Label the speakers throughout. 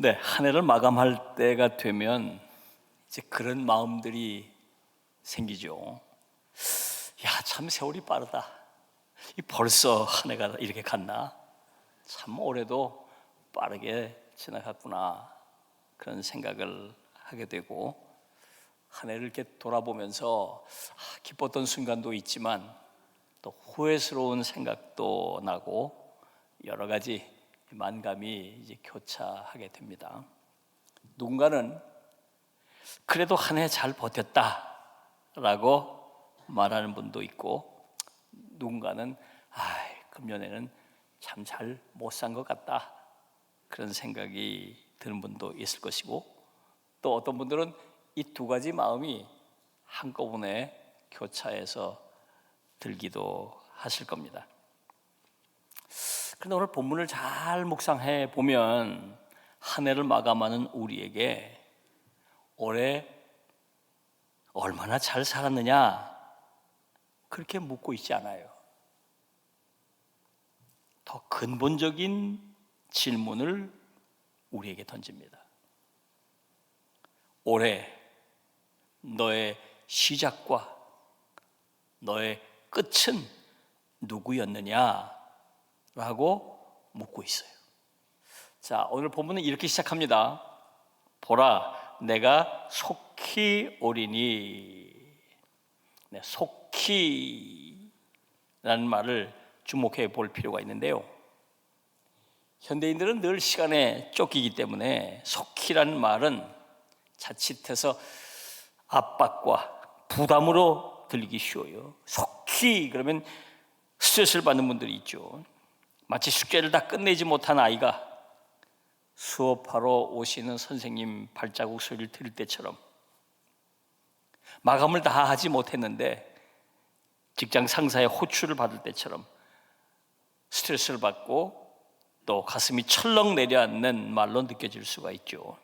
Speaker 1: 네, 한 해를 마감할 때가 되면 이제 그런 마음들이 생기죠. 야, 참 세월이 빠르다. 이 벌써 한 해가 이렇게 갔나? 참 올해도 빠르게 지나갔구나. 그런 생각을 하게 되고, 한 해를 이렇게 돌아보면서 기뻤던 순간도 있지만 또 후회스러운 생각도 나고 여러 가지 만감이 이제 교차하게 됩니다. 누군가는 그래도 한 해 잘 버텼다라고 말하는 분도 있고, 누군가는 금년에는 참 잘 못 산 것 같다, 그런 생각이 드는 분도 있을 것이고, 또 어떤 분들은 이 두 가지 마음이 한꺼번에 교차해서 들기도 하실 겁니다. 그런데 오늘 본문을 잘 묵상해 보면 한 해를 마감하는 우리에게 올해 얼마나 잘 살았느냐 그렇게 묻고 있지 않아요. 더 근본적인 질문을 우리에게 던집니다. 올해 너의 시작과 너의 끝은 누구였느냐 라고 묻고 있어요. 자, 오늘 본문은 이렇게 시작합니다. 보라, 내가 속히 오리니. 네, 속히 라는 말을 주목해 볼 필요가 있는데요, 현대인들은 늘 시간에 쫓기기 때문에 속히라는 말은 자칫해서 압박과 부담으로 들리기 쉬워요. 속히 그러면 스트레스를 받는 분들이 있죠. 마치 숙제를 다 끝내지 못한 아이가 수업하러 오시는 선생님 발자국 소리를 들을 때처럼, 마감을 다 하지 못했는데 직장 상사의 호출을 받을 때처럼 스트레스를 받고 또 가슴이 철렁 내려앉는 말로 느껴질 수가 있죠.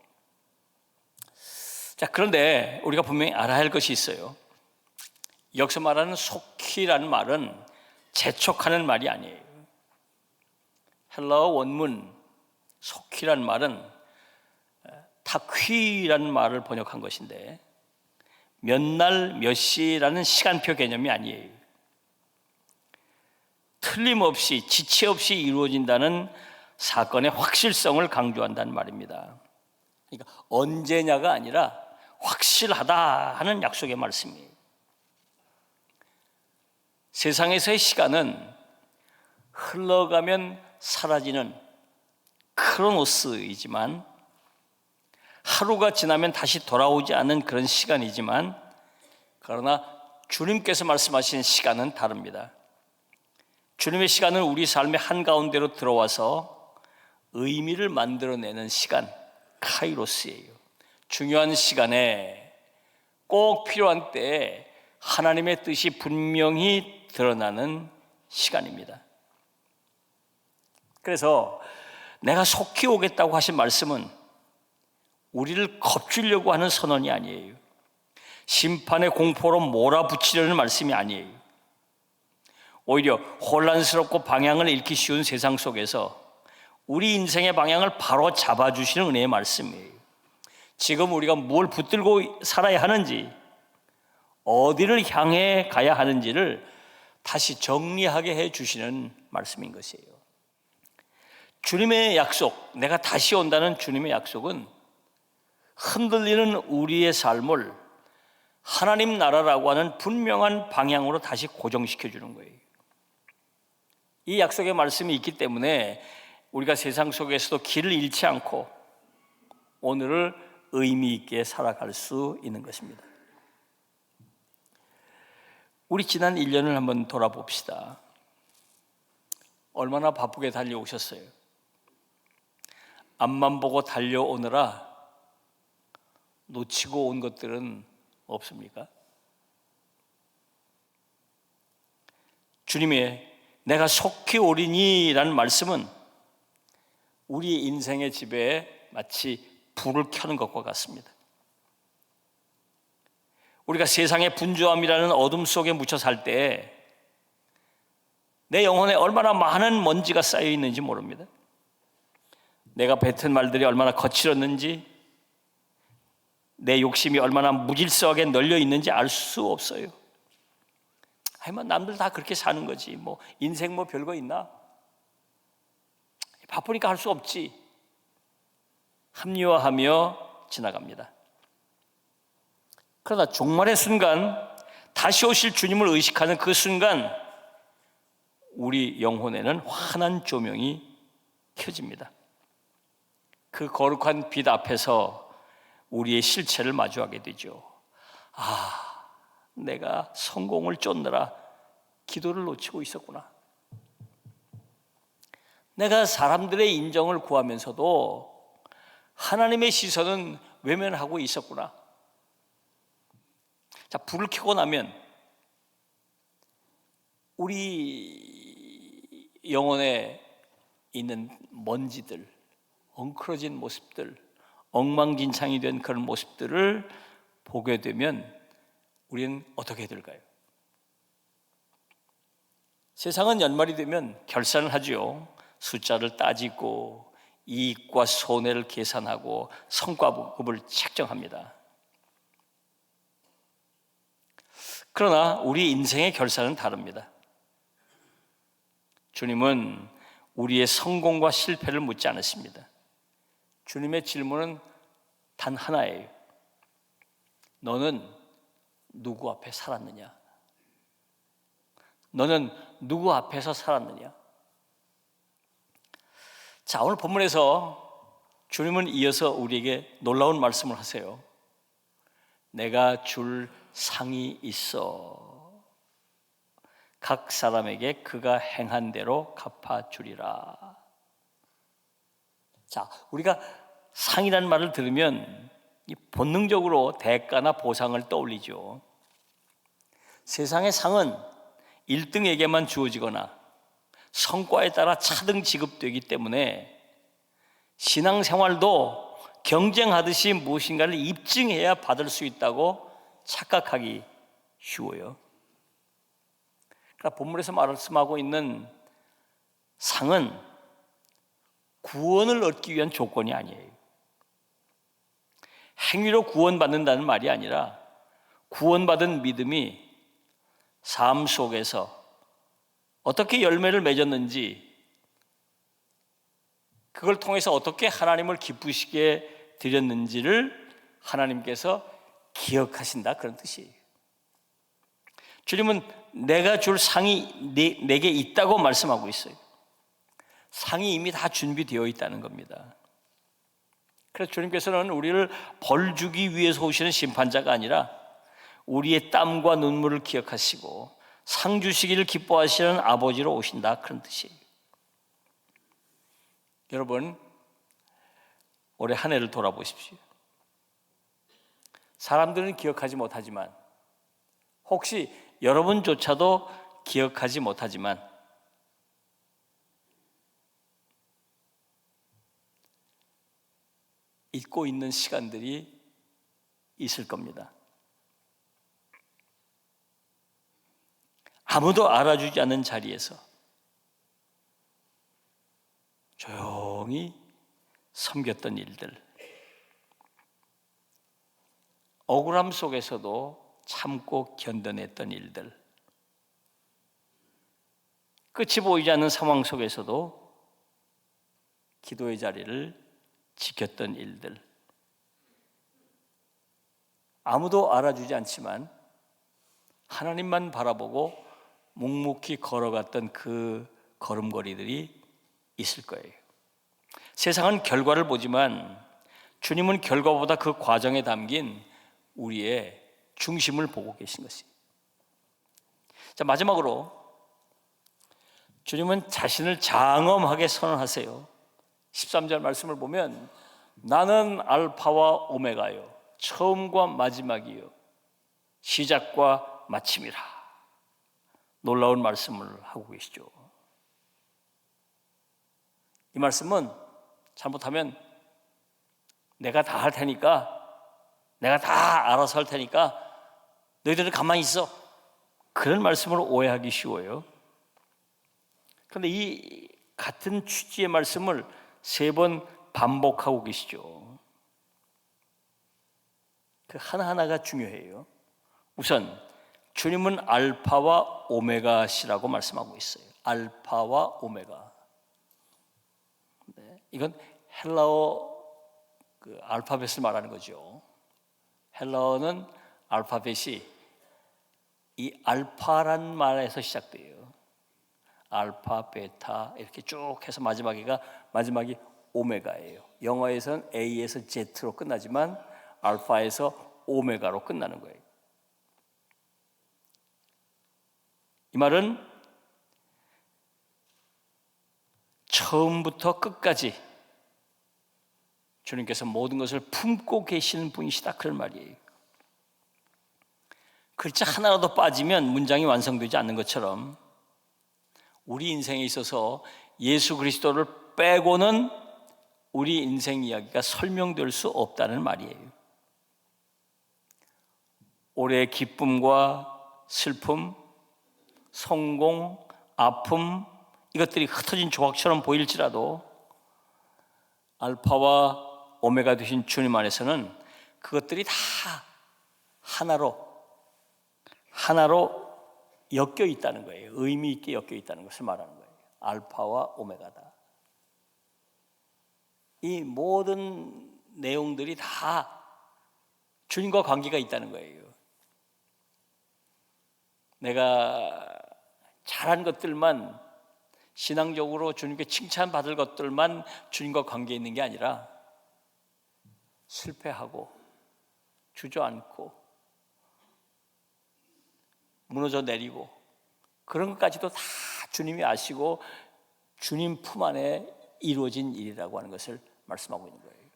Speaker 1: 자, 그런데 우리가 분명히 알아야 할 것이 있어요. 여기서 말하는 속히라는 말은 재촉하는 말이 아니에요. 헬라어 원문 속히라는 말은 타퀴라는 말을 번역한 것인데, 몇 날 몇 시라는 시간표 개념이 아니에요. 틀림없이 지체 없이 이루어진다는 사건의 확실성을 강조한다는 말입니다. 그러니까 언제냐가 아니라 확실하다 하는 약속의 말씀이에요. 세상에서의 시간은 흘러가면 사라지는 크로노스이지만, 하루가 지나면 다시 돌아오지 않는 그런 시간이지만, 그러나 주님께서 말씀하신 시간은 다릅니다. 주님의 시간은 우리 삶의 한가운데로 들어와서 의미를 만들어내는 시간, 카이로스예요. 중요한 시간에 꼭 필요한 때에 하나님의 뜻이 분명히 드러나는 시간입니다. 그래서 내가 속히 오겠다고 하신 말씀은 우리를 겁주려고 하는 선언이 아니에요. 심판의 공포로 몰아붙이려는 말씀이 아니에요. 오히려 혼란스럽고 방향을 잃기 쉬운 세상 속에서 우리 인생의 방향을 바로 잡아주시는 은혜의 말씀이에요. 지금 우리가 뭘 붙들고 살아야 하는지, 어디를 향해 가야 하는지를 다시 정리하게 해주시는 말씀인 것이에요. 주님의 약속, 내가 다시 온다는 주님의 약속은 흔들리는 우리의 삶을 하나님 나라라고 하는 분명한 방향으로 다시 고정시켜 주는 거예요. 이 약속의 말씀이 있기 때문에 우리가 세상 속에서도 길을 잃지 않고 오늘을 의미 있게 살아갈 수 있는 것입니다. 우리 지난 1년을 한번 돌아봅시다. 얼마나 바쁘게 달려오셨어요? 앞만 보고 달려오느라 놓치고 온 것들은 없습니까? 주님의 내가 속히 오리니 라는 말씀은 우리 인생의 집에 마치 불을 켜는 것과 같습니다. 우리가 세상의 분주함이라는 어둠 속에 묻혀 살 때 내 영혼에 얼마나 많은 먼지가 쌓여 있는지 모릅니다. 내가 뱉은 말들이 얼마나 거칠었는지, 내 욕심이 얼마나 무질서하게 널려 있는지 알 수 없어요. 하지만 남들 다 그렇게 사는 거지. 뭐 인생 뭐 별거 있나? 바쁘니까 할 수 없지. 합리화하며 지나갑니다. 그러나 종말의 순간, 다시 오실 주님을 의식하는 그 순간, 우리 영혼에는 환한 조명이 켜집니다. 그 거룩한 빛 앞에서 우리의 실체를 마주하게 되죠. 아, 내가 성공을 쫓느라 기도를 놓치고 있었구나. 내가 사람들의 인정을 구하면서도 하나님의 시선은 외면하고 있었구나. 자, 불을 켜고 나면 우리 영혼에 있는 먼지들, 엉클어진 모습들, 엉망진창이 된 그런 모습들을 보게 되면 우리는 어떻게 될까요? 세상은 연말이 되면 결산을 하죠. 숫자를 따지고 이익과 손해를 계산하고 성과급을 책정합니다. 그러나 우리 인생의 결산은 다릅니다. 주님은 우리의 성공과 실패를 묻지 않으십니다. 주님의 질문은 단 하나예요. 너는 누구 앞에 살았느냐? 너는 누구 앞에서 살았느냐? 자, 오늘 본문에서 주님은 이어서 우리에게 놀라운 말씀을 하세요. 내가 줄 상이 있어. 각 사람에게 그가 행한 대로 갚아주리라. 자, 우리가 상이라는 말을 들으면 본능적으로 대가나 보상을 떠올리죠. 세상의 상은 1등에게만 주어지거나 성과에 따라 차등 지급되기 때문에 신앙생활도 경쟁하듯이 무엇인가를 입증해야 받을 수 있다고 착각하기 쉬워요. 그러니까 본문에서 말씀하고 있는 상은 구원을 얻기 위한 조건이 아니에요. 행위로 구원받는다는 말이 아니라 구원받은 믿음이 삶 속에서 어떻게 열매를 맺었는지, 그걸 통해서 어떻게 하나님을 기쁘시게 드렸는지를 하나님께서 기억하신다, 그런 뜻이에요. 주님은 내가 줄 상이 내게 있다고 말씀하고 있어요. 상이 이미 다 준비되어 있다는 겁니다. 그래서 주님께서는 우리를 벌 주기 위해서 오시는 심판자가 아니라 우리의 땀과 눈물을 기억하시고 상 주시기를 기뻐하시는 아버지로 오신다, 그런 뜻이에요. 여러분, 올해 한 해를 돌아보십시오. 사람들은 기억하지 못하지만, 혹시 여러분조차도 기억하지 못하지만, 잊고 있는 시간들이 있을 겁니다. 아무도 알아주지 않는 자리에서 조용히 섬겼던 일들, 억울함 속에서도 참고 견뎌냈던 일들, 끝이 보이지 않는 상황 속에서도 기도의 자리를 지켰던 일들, 아무도 알아주지 않지만 하나님만 바라보고 묵묵히 걸어갔던 그 걸음걸이들이 있을 거예요. 세상은 결과를 보지만 주님은 결과보다 그 과정에 담긴 우리의 중심을 보고 계신 것이에요. 자, 마지막으로 주님은 자신을 장엄하게 선언하세요. 13절 말씀을 보면 나는 알파와 오메가요, 처음과 마지막이요, 시작과 마침이라. 놀라운 말씀을 하고 계시죠. 이 말씀은 잘못하면 내가 다 할 테니까, 내가 다 알아서 할 테니까 너희들은 가만히 있어, 그런 말씀으로 오해하기 쉬워요. 그런데 이 같은 취지의 말씀을 3번 반복하고 계시죠. 그 하나하나가 중요해요. 우선 주님은 알파와 오메가시라고 말씀하고 있어요. 알파와 오메가. 네, 이건 헬라어 그 알파벳을 말하는 거죠. 헬라어는 알파벳이 이 알파란 말에서 시작돼요. 알파, 베타 이렇게 쭉 해서 마지막이 오메가예요. 영어에서는 A에서 Z로 끝나지만 알파에서 오메가로 끝나는 거예요. 이 말은 처음부터 끝까지 주님께서 모든 것을 품고 계시는 분이시다, 그런 말이에요. 글자 하나라도 빠지면 문장이 완성되지 않는 것처럼 우리 인생에 있어서 예수 그리스도를 빼고는 우리 인생 이야기가 설명될 수 없다는 말이에요. 올해의 기쁨과 슬픔, 성공, 아픔, 이것들이 흩어진 조각처럼 보일지라도 알파와 오메가 되신 주님 안에서는 그것들이 다 하나로 엮여 있다는 거예요. 의미 있게 엮여 있다는 것을 말하는 거예요. 알파와 오메가다. 이 모든 내용들이 다 주님과 관계가 있다는 거예요. 내가 잘한 것들만, 신앙적으로 주님께 칭찬받을 것들만 주님과 관계 있는 게 아니라 실패하고 주저앉고 무너져 내리고 그런 것까지도 다 주님이 아시고 주님 품 안에 이루어진 일이라고 하는 것을 말씀하고 있는 거예요.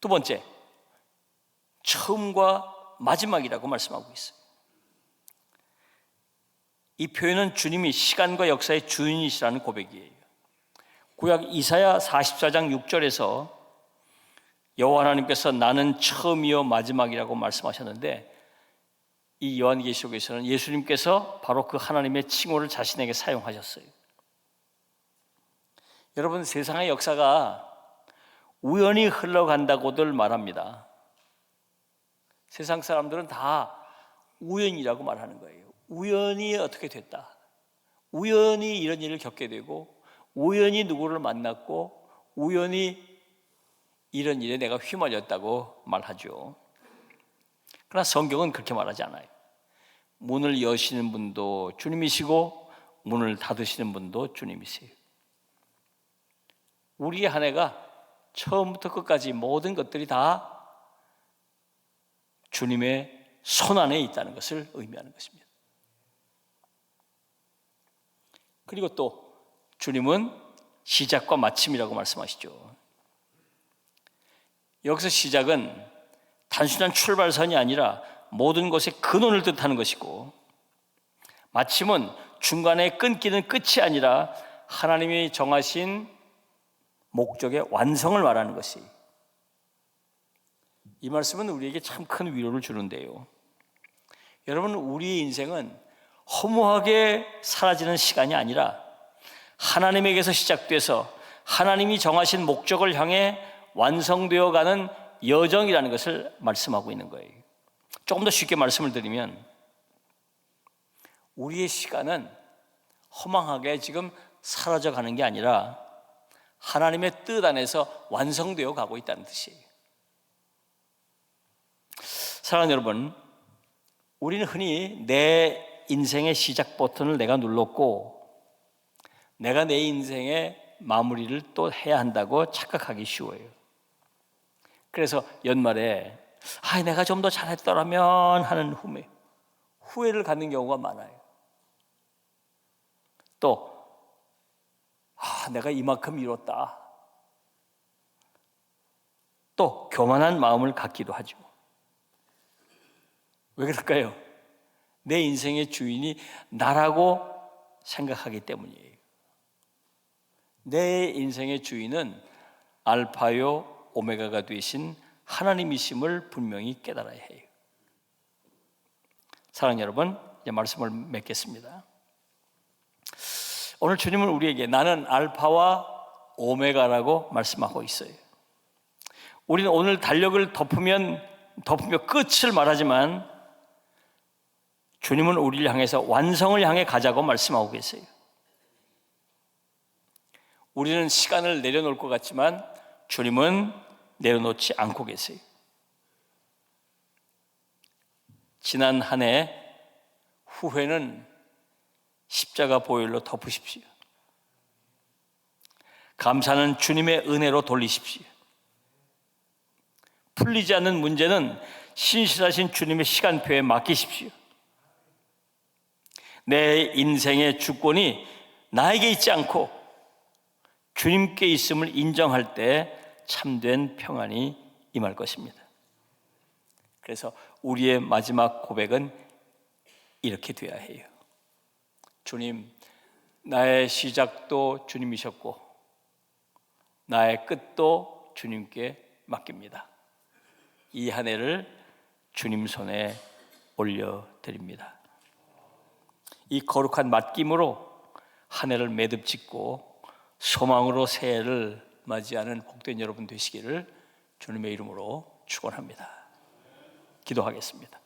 Speaker 1: 두 번째, 처음과 마지막이라고 말씀하고 있어요. 이 표현은 주님이 시간과 역사의 주인이시라는 고백이에요. 구약 이사야 44장 6절에서 여호와 하나님께서 나는 처음이요 마지막이라고 말씀하셨는데, 이 요한계시록에서는 예수님께서 바로 그 하나님의 칭호를 자신에게 사용하셨어요. 여러분, 세상의 역사가 우연히 흘러간다고들 말합니다. 세상 사람들은 다 우연이라고 말하는 거예요. 우연히 어떻게 됐다, 우연히 이런 일을 겪게 되고, 우연히 누구를 만났고, 우연히 이런 일에 내가 휘말렸다고 말하죠. 그러나 성경은 그렇게 말하지 않아요. 문을 여시는 분도 주님이시고 문을 닫으시는 분도 주님이세요. 우리의 한 해가 처음부터 끝까지 모든 것들이 다 주님의 손 안에 있다는 것을 의미하는 것입니다. 그리고 또 주님은 시작과 마침이라고 말씀하시죠. 여기서 시작은 단순한 출발선이 아니라 모든 것의 근원을 뜻하는 것이고, 마침은 중간에 끊기는 끝이 아니라 하나님이 정하신 목적의 완성을 말하는 것이, 이 말씀은 우리에게 참 큰 위로를 주는데요. 여러분, 우리의 인생은 허무하게 사라지는 시간이 아니라 하나님에게서 시작돼서 하나님이 정하신 목적을 향해 완성되어 가는 여정이라는 것을 말씀하고 있는 거예요. 조금 더 쉽게 말씀을 드리면, 우리의 시간은 허망하게 지금 사라져 가는 게 아니라 하나님의 뜻 안에서 완성되어 가고 있다는 뜻이에요. 사랑하는 여러분, 우리는 흔히 내 인생의 시작 버튼을 내가 눌렀고 내가 내 인생의 마무리를 또 해야 한다고 착각하기 쉬워요. 그래서 연말에 내가 좀 더 잘했더라면 하는 후회를 갖는 경우가 많아요. 또 내가 이만큼 이뤘다, 또 교만한 마음을 갖기도 하죠. 왜 그럴까요? 내 인생의 주인이 나라고 생각하기 때문이에요. 내 인생의 주인은 알파요 오메가가 되신 하나님이심을 분명히 깨달아야 해요. 사랑하는 여러분, 이제 말씀을 맺겠습니다. 오늘 주님은 우리에게 나는 알파와 오메가라고 말씀하고 있어요. 우리는 오늘 달력을 덮으며 끝을 말하지만 주님은 우리를 향해서 완성을 향해 가자고 말씀하고 계세요. 우리는 시간을 내려놓을 것 같지만 주님은 내려놓지 않고 계세요. 지난 한 해 후회는 십자가 보혈로 덮으십시오. 감사는 주님의 은혜로 돌리십시오. 풀리지 않는 문제는 신실하신 주님의 시간표에 맡기십시오. 내 인생의 주권이 나에게 있지 않고 주님께 있음을 인정할 때 참된 평안이 임할 것입니다. 그래서 우리의 마지막 고백은 이렇게 되어야 해요. 주님, 나의 시작도 주님이셨고 나의 끝도 주님께 맡깁니다. 이 한 해를 주님 손에 올려드립니다. 이 거룩한 맡김으로 한 해를 매듭짓고 소망으로 새해를 맞이하는 복된 여러분 되시기를 주님의 이름으로 축원합니다. 기도하겠습니다.